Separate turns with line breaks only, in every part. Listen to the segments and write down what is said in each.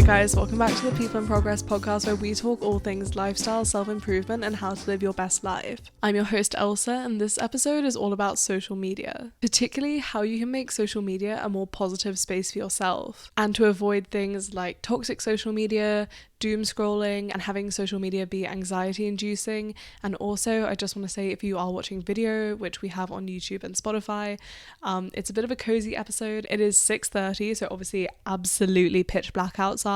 Hi guys, welcome back to the People in Progress podcast where we talk all things lifestyle, self-improvement and how to live your best life. I'm your host Elsa and this episode is all about social media, particularly how you can make social media a more positive space for yourself and to avoid things like toxic social media, doom scrolling and having social media be anxiety inducing. And also I just want to say, if you are watching video, which we have on YouTube and Spotify, it's a bit of a cozy episode. It is 6:30, so obviously absolutely pitch black outside.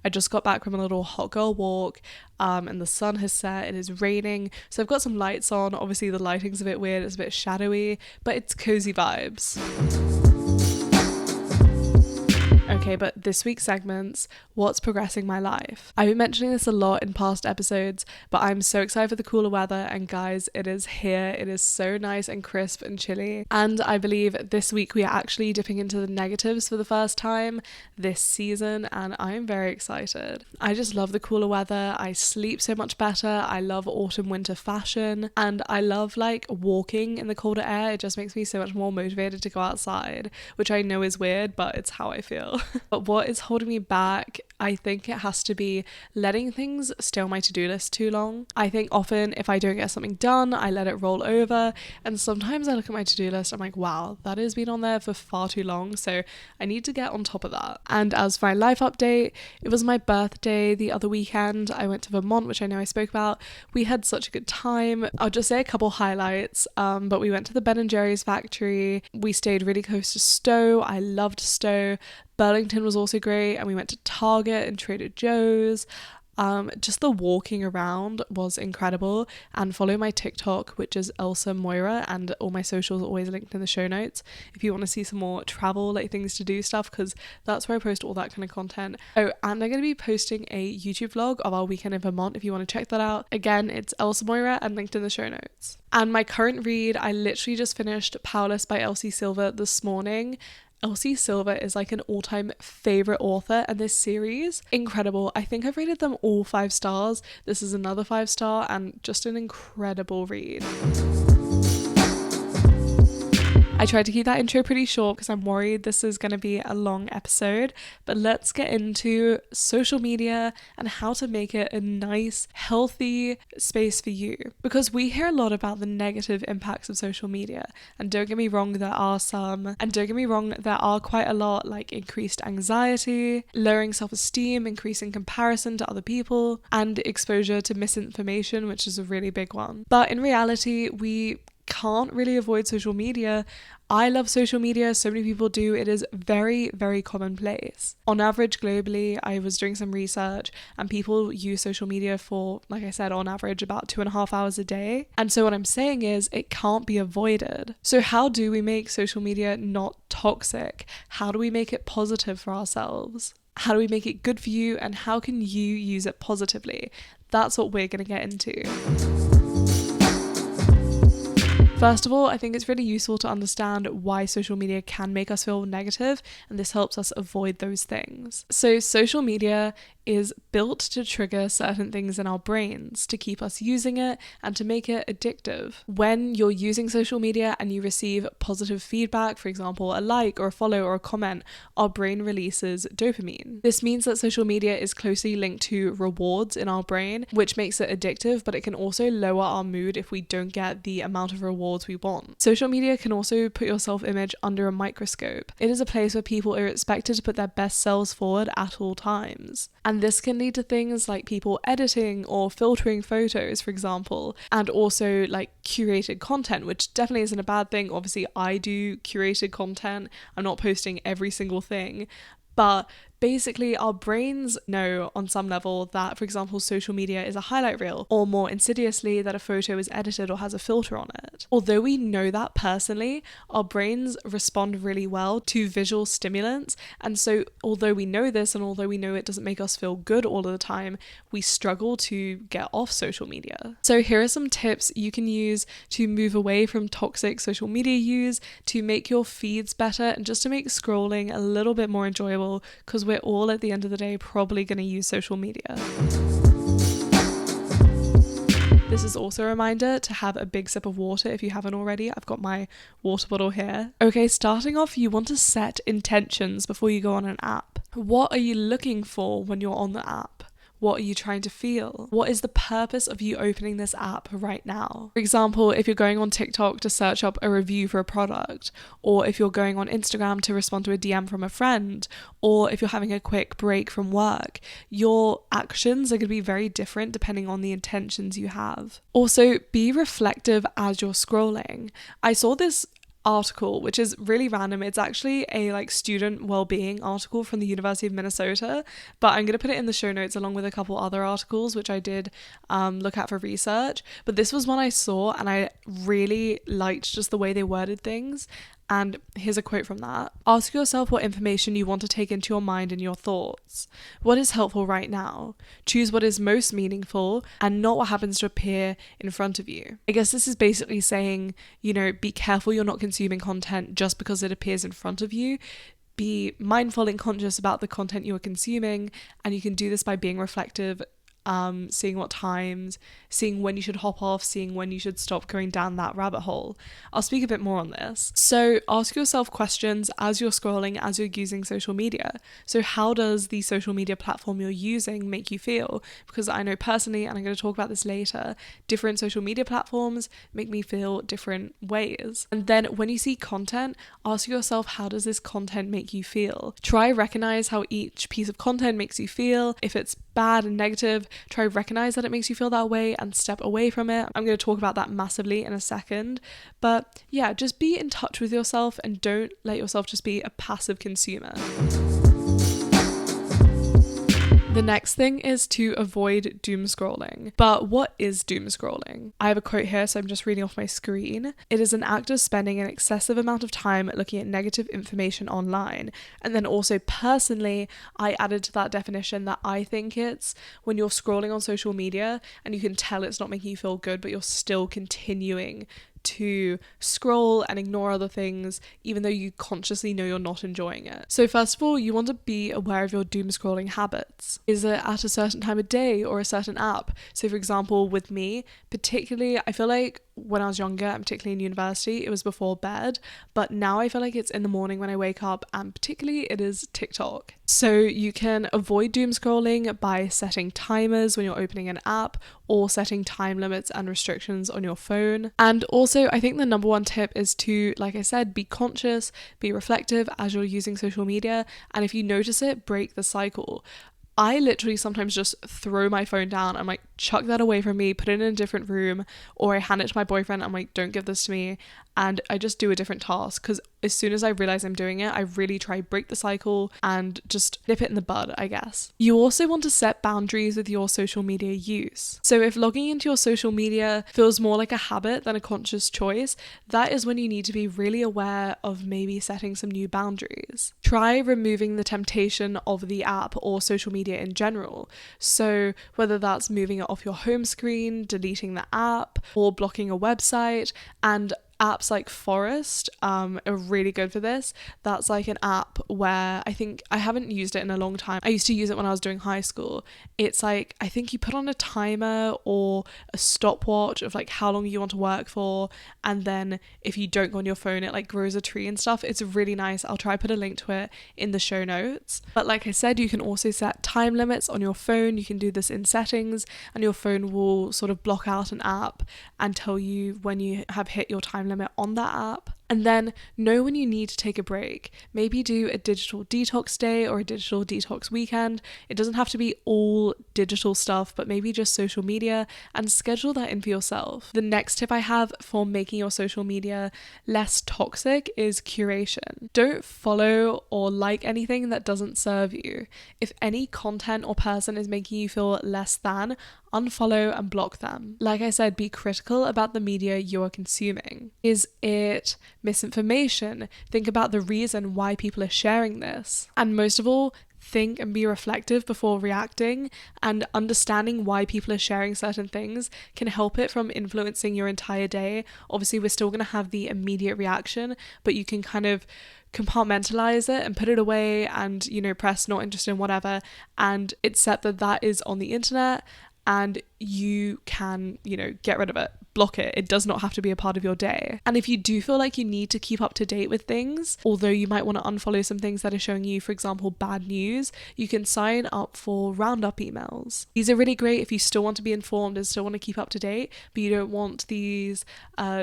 I just got back from a little hot girl walk and the sun has set. It is raining, so I've got some lights on. Obviously the lighting's a bit weird, it's a bit shadowy, but it's cozy vibes. Okay, but this week's segments, what's progressing my life? I've been mentioning this a lot in past episodes, but I'm so excited for the cooler weather, and guys, it is here. It is so nice and crisp and chilly, and I believe this week we are actually dipping into the negatives for the first time this season, and I am very excited. I just love the cooler weather. I sleep so much better. I love autumn winter fashion, and I love like walking in the colder air. It just makes me so much more motivated to go outside, which I know is weird, but it's how I feel. But what is holding me back, I think it has to be letting things stay on my to-do list too long. I think often if I don't get something done, I let it roll over, and sometimes I look at my to-do list, I'm like, wow, that has been on there for far too long, so I need to get on top of that. And as for my life update, it was my birthday the other weekend. I went to Vermont, which I know I spoke about. We had such a good time. I'll just say a couple highlights, but we went to the Ben & Jerry's factory. We stayed really close to Stowe. I loved Stowe. Burlington was also great, and we went to Target and Trader Joe's. Just the walking around was incredible. And follow my TikTok, which is Elsa Moira, and all my socials are always linked in the show notes if you want to see some more travel, like things to do stuff, because that's where I post all that kind of content. Oh, and I'm going to be posting a YouTube vlog of our weekend in Vermont if you want to check that out. Again, it's Elsa Moira and linked in the show notes. And my current read, I literally just finished Powerless by Elsie Silver this morning. Elsie Silver is like an all-time favorite author, and this series, incredible. I think I've rated them all 5 stars. This is another 5-star and just an incredible read. I tried to keep that intro pretty short because I'm worried this is going to be a long episode, but let's get into social media and how to make it a nice, healthy space for you. Because we hear a lot about the negative impacts of social media, and don't get me wrong, there are some, and don't get me wrong, there are quite a lot, like increased anxiety, lowering self-esteem, increasing comparison to other people, and exposure to misinformation, which is a really big one. But in reality, we can't really avoid social media. I love social media, so many people do. It is very, very commonplace. On average, globally, I was doing some research and people use social media for, like I said, on average about 2.5 hours a day. And so what I'm saying is it can't be avoided. So how do we make social media not toxic? How do we make it positive for ourselves? How do we make it good for you, and how can you use it positively? That's what we're going to get into. First of all, I think it's really useful to understand why social media can make us feel negative, and this helps us avoid those things. So social media is built to trigger certain things in our brains to keep us using it and to make it addictive. When you're using social media and you receive positive feedback, for example, a like or a follow or a comment, our brain releases dopamine. This means that social media is closely linked to rewards in our brain, which makes it addictive, but it can also lower our mood if we don't get the amount of rewards we want. Social media can also put your self-image under a microscope. It is a place where people are expected to put their best selves forward at all times. And this can lead to things like people editing or filtering photos, for example, and also like curated content, which definitely isn't a bad thing. Obviously, I do curated content. I'm not posting every single thing, but basically our brains know on some level that, for example, social media is a highlight reel, or more insidiously that a photo is edited or has a filter on it. Although we know that personally, our brains respond really well to visual stimulants, and so although we know this and although we know it doesn't make us feel good all of the time, we struggle to get off social media. So here are some tips you can use to move away from toxic social media use, to make your feeds better, and just to make scrolling a little bit more enjoyable, because we're all at the end of the day probably going to use social media. This is also a reminder to have a big sip of water if you haven't already. I've got my water bottle here. Okay, starting off, you want to set intentions before you go on an app. What are you looking for when you're on the app? What are you trying to feel? What is the purpose of you opening this app right now? For example, if you're going on TikTok to search up a review for a product, or if you're going on Instagram to respond to a DM from a friend, or if you're having a quick break from work, your actions are going to be very different depending on the intentions you have. Also, be reflective as you're scrolling. I saw this article, which is really random. It's actually a student well-being article from the University of Minnesota, but I'm going to put it in the show notes along with a couple other articles which I did look at for research. But this was one I saw and I really liked just the way they worded things. And here's a quote from that. Ask yourself what information you want to take into your mind and your thoughts. What is helpful right now? Choose what is most meaningful and not what happens to appear in front of you. I guess this is basically saying, be careful you're not consuming content just because it appears in front of you. Be mindful and conscious about the content you are consuming, and you can do this by being reflective, seeing what times, seeing when you should hop off, seeing when you should stop going down that rabbit hole. I'll speak a bit more on this. So ask yourself questions as you're scrolling, as you're using social media. So how does the social media platform you're using make you feel? Because I know personally, and I'm going to talk about this later, different social media platforms make me feel different ways. And then when you see content, ask yourself, how does this content make you feel? Try recognize how each piece of content makes you feel. If it's bad and negative, try recognize that it makes you feel that way and step away from it. I'm going to talk about that massively in a second. But yeah, just be in touch with yourself and don't let yourself just be a passive consumer. The next thing is to avoid doom scrolling. But what is doom scrolling? I have a quote here, so I'm just reading off my screen. It is an act of spending an excessive amount of time looking at negative information online. And then also personally, I added to that definition that I think it's when you're scrolling on social media and you can tell it's not making you feel good, but you're still continuing to scroll and ignore other things even though you consciously know you're not enjoying it. So first of all, you want to be aware of your doom scrolling habits. Is it at a certain time of day or a certain app? So for example, with me particularly, I feel like when I was younger, and particularly in university, it was before bed, but now I feel like it's in the morning when I wake up, and particularly it is TikTok. So you can avoid doom scrolling by setting timers when you're opening an app, or setting time limits and restrictions on your phone. And also, I think the number one tip is to, like I said, be conscious, be reflective as you're using social media, and if you notice it, break the cycle. I literally sometimes just throw my phone down. I'm like, chuck that away from me, put it in a different room, or I hand it to my boyfriend. I'm like, don't give this to me. And I just do a different task, because as soon as I realize I'm doing it, I really try break the cycle and just nip it in the bud, I guess. You also want to set boundaries with your social media use. So if logging into your social media feels more like a habit than a conscious choice, that is when you need to be really aware of maybe setting some new boundaries. Try removing the temptation of the app or social media in general. So whether that's moving it off your home screen, deleting the app, or blocking a website. And apps like Forest are really good for this. That's like an app where I haven't used it in a long time. I used to use it when I was doing high school. It's like, I think you put on a timer or a stopwatch of like how long you want to work for, and then if you don't go on your phone, it like grows a tree and stuff. It's really nice. I'll try put a link to it in the show notes. But like I said, you can also set time limits on your phone. You can do this in settings, and your phone will sort of block out an app and tell you when you have hit your time limit on that app. And then know when you need to take a break. Maybe do a digital detox day or a digital detox weekend. It doesn't have to be all digital stuff, but maybe just social media, and schedule that in for yourself. The next tip I have for making your social media less toxic is curation. Don't follow or like anything that doesn't serve you. If any content or person is making you feel less than, unfollow and block them. Like I said, be critical about the media you are consuming. Is it misinformation? Think about the reason why people are sharing this. And most of all, think and be reflective before reacting, and understanding why people are sharing certain things can help it from influencing your entire day. Obviously, we're still going to have the immediate reaction, but you can kind of compartmentalize it and put it away and, press not interested in whatever, and it's set that is on the internet, and you can, get rid of it. block it. It does not have to be a part of your day. And if you do feel like you need to keep up to date with things, although you might want to unfollow some things that are showing you, for example, bad news, you can sign up for roundup emails. These are really great if you still want to be informed and still want to keep up to date, but you don't want these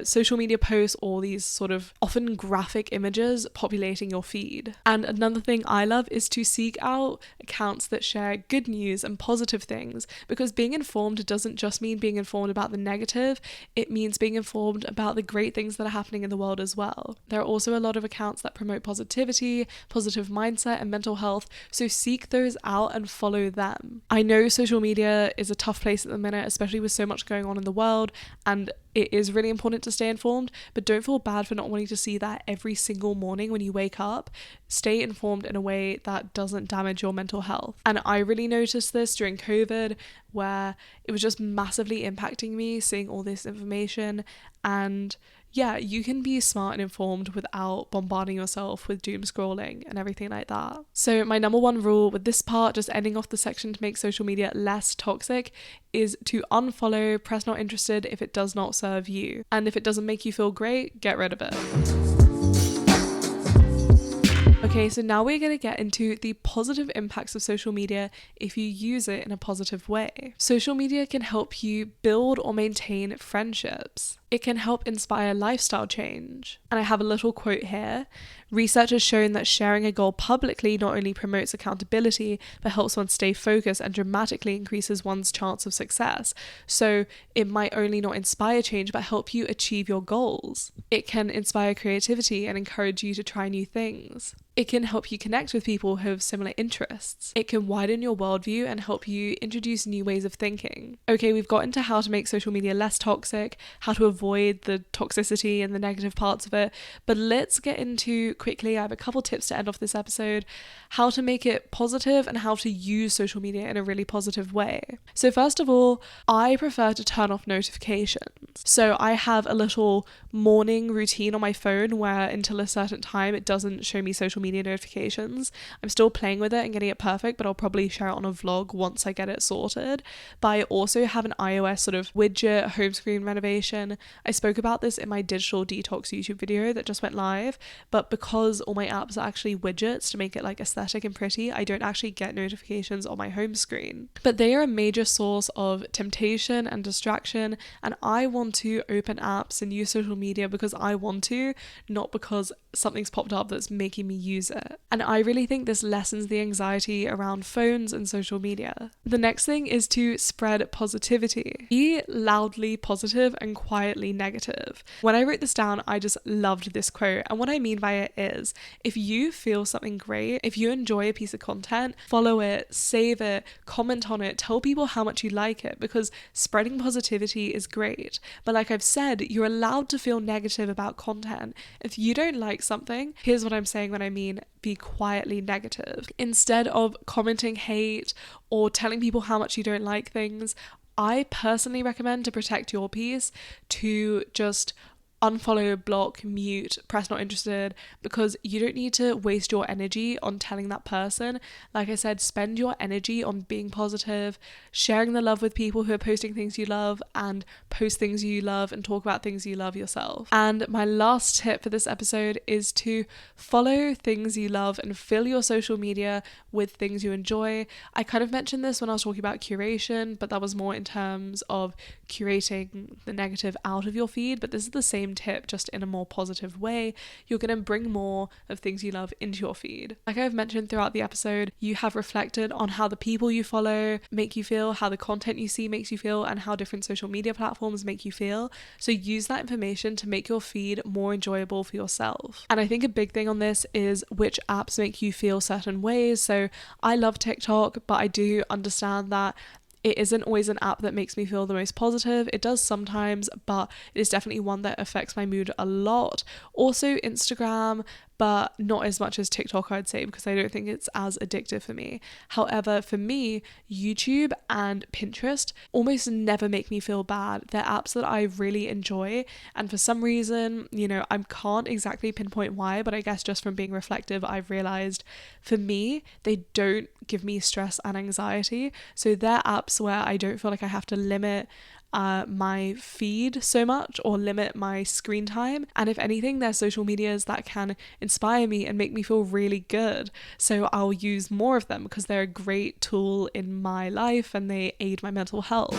social media posts or these sort of often graphic images populating your feed. And another thing I love is to seek out accounts that share good news and positive things, because being informed doesn't just mean being informed about the negative, it means being informed about the great things that are happening in the world as well. There are also a lot of accounts that promote positivity, positive mindset, and mental health, so seek those out and follow them. I know social media is a tough place at the minute, especially with so much going on in the world, and it is really important to stay informed, but don't feel bad for not wanting to see that every single morning when you wake up. Stay informed in a way that doesn't damage your mental health. And I really noticed this during COVID, where it was just massively impacting me seeing all this information. And yeah, you can be smart and informed without bombarding yourself with doom scrolling and everything like that. So my number one rule with this part, just ending off the section to make social media less toxic, is to unfollow, press not interested if it does not serve you. And if it doesn't make you feel great, get rid of it. Okay, so now we're going to get into the positive impacts of social media if you use it in a positive way. Social media can help you build or maintain friendships. It can help inspire lifestyle change. And I have a little quote here. Research has shown that sharing a goal publicly not only promotes accountability, but helps one stay focused and dramatically increases one's chance of success. So it might only not inspire change, but help you achieve your goals. It can inspire creativity and encourage you to try new things. It can help you connect with people who have similar interests. It can widen your worldview and help you introduce new ways of thinking. Okay, we've got into how to make social media less toxic, how to avoid the toxicity and the negative parts of it, but let's get into quickly, I have a couple tips to end off this episode, how to make it positive and how to use social media in a really positive way. So first of all, I prefer to turn off notifications. So I have a little morning routine on my phone where until a certain time it doesn't show me social media notifications. I'm still playing with it and getting it perfect, but I'll probably share it on a vlog once I get it sorted. But I also have an iOS sort of widget home screen renovation. I spoke about this in my digital detox YouTube video that just went live, but because all my apps are actually widgets to make it like aesthetic and pretty, I don't actually get notifications on my home screen. But they are a major source of temptation and distraction, and I want to open apps and use social media because I want to, not because something's popped up that's making me use it. And I really think this lessens the anxiety around phones and social media. The next thing is to spread positivity. Be loudly positive and quietly negative. When I wrote this down, I just loved this quote. And what I mean by it is, if you feel something great, if you enjoy a piece of content, follow it, save it, comment on it, tell people how much you like it, because spreading positivity is great. But like I've said, you're allowed to feel negative about content. If you don't like something, here's what I'm saying when I mean be quietly negative. Instead of commenting hate or telling people how much you don't like things, I personally recommend, to protect your peace, to just unfollow, block, mute, press not interested, because you don't need to waste your energy on telling that person. Like I said, spend your energy on being positive, sharing the love with people who are posting things you love, and post things you love and talk about things you love yourself. And my last tip for this episode is to follow things you love and fill your social media with things you enjoy. I kind of mentioned this when I was talking about curation, but that was more in terms of curating the negative out of your feed, but this is the same tip, just in a more positive way. You're going to bring more of things you love into your feed. Like I've mentioned throughout the episode, you have reflected on how the people you follow make you feel, how the content you see makes you feel, and how different social media platforms make you feel. So use that information to make your feed more enjoyable for yourself. And I think a big thing on this is which apps make you feel certain ways. So I love TikTok, but I do understand that it isn't always an app that makes me feel the most positive. It does sometimes, but it is definitely one that affects my mood a lot. Also Instagram, but not as much as TikTok, I'd say, because I don't think it's as addictive for me. However, for me, YouTube and Pinterest almost never make me feel bad. They're apps that I really enjoy, and for some reason, I can't exactly pinpoint why, but I guess just from being reflective, I've realized for me, they don't give me stress and anxiety. So they're apps where I don't feel like I have to limit my feed so much or limit my screen time. And if anything, they're social medias that can inspire me and make me feel really good. So I'll use more of them because they're a great tool in my life and they aid my mental health.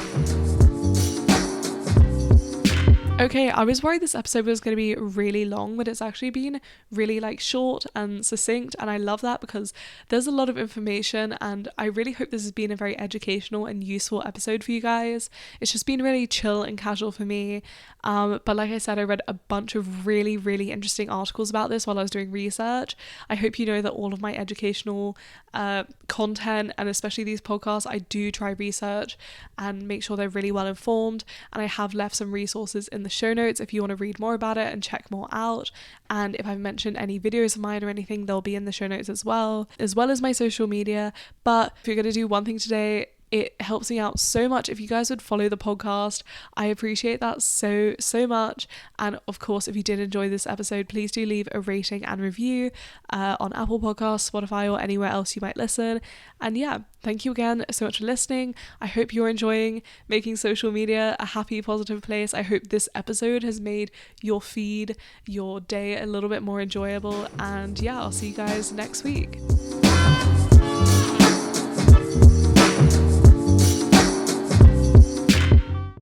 Okay, I was worried this episode was going to be really long, but it's actually been really short and succinct, and I love that because there's a lot of information, and I really hope this has been a very educational and useful episode for you guys. It's just been really chill and casual for me, but like I said, I read a bunch of really, really interesting articles about this while I was doing research. I hope you know that all of my educational content, and especially these podcasts, I do try research and make sure they're really well informed, and I have left some resources in the show notes if you want to read more about it and check more out. And if I've mentioned any videos of mine or anything, they'll be in the show notes as well as my social media. But if you're going to do one thing today, it helps me out so much if you guys would follow the podcast. I appreciate that so much. And of course, if you did enjoy this episode, please do leave a rating and review on Apple Podcasts, Spotify, or anywhere else you might listen. And yeah, thank you again so much for listening. I hope you're enjoying making social media a happy, positive place. I hope this episode has made your feed, your day a little bit more enjoyable. And yeah, I'll see you guys next week.